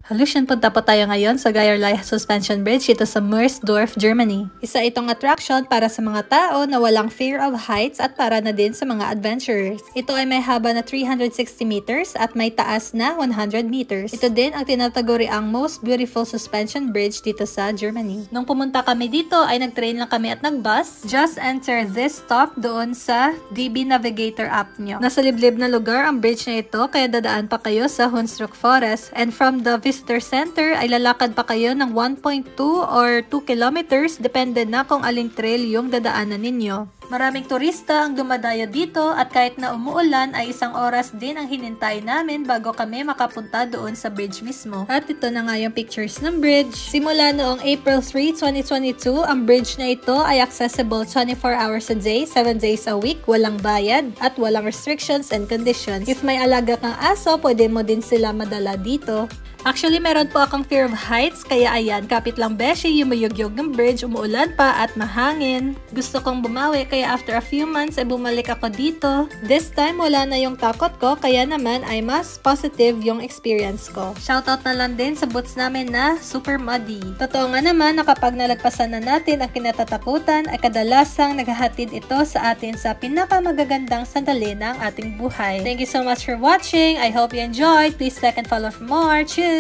Halusyan, punta po tayo ngayon sa Geierlei Suspension Bridge dito sa Mersdorf, Germany. Isa itong attraction para sa mga tao na walang fear of heights at para na din sa mga adventurers. Ito ay may haba na 360 meters at may taas na 100 meters. Ito din ang tinataguri ang most beautiful suspension bridge dito sa Germany. Nung pumunta kami dito ay nag-train lang kami at nag-bus. Just enter this stop doon sa DB Navigator app nyo. Nasa liblib na lugar ang bridge na ito kaya dadaan pa kayo sa Hunsrück Forest, and from the Visitor Center ay lalakad pa kayo ng 1.2 or 2 kilometers depende na kung aling trail yung dadaanan ninyo. Maraming turista ang dumadayo dito at kahit na umuulan ay 1 oras din ang hinintay namin bago kami makapunta doon sa bridge mismo. At ito na nga yung pictures ng bridge. Simula noong April 3, 2022, ang bridge na ito ay accessible 24 hours a day, 7 days a week, walang bayad at walang restrictions and conditions. If may alaga kang aso, pwede mo din sila madala dito. Actually, meron po akong fear of heights, kaya ayan, kapit lang beshi, yumayugyog ng bridge, umuulan pa at mahangin. Gusto kong bumawi, kaya after a few months ay bumalik ako dito. This time, wala na yung takot ko, kaya naman ay mas positive yung experience ko. Shoutout na lang din sa boots namin na super muddy. Totoo nga naman na kapag nalagpasan na natin ang kinatatakutan, ay kadalasang naghahatid ito sa atin sa pinakamagagandang sandali ng ating buhay. Thank you so much for watching. I hope you enjoyed. Please like and follow for more. Cheers!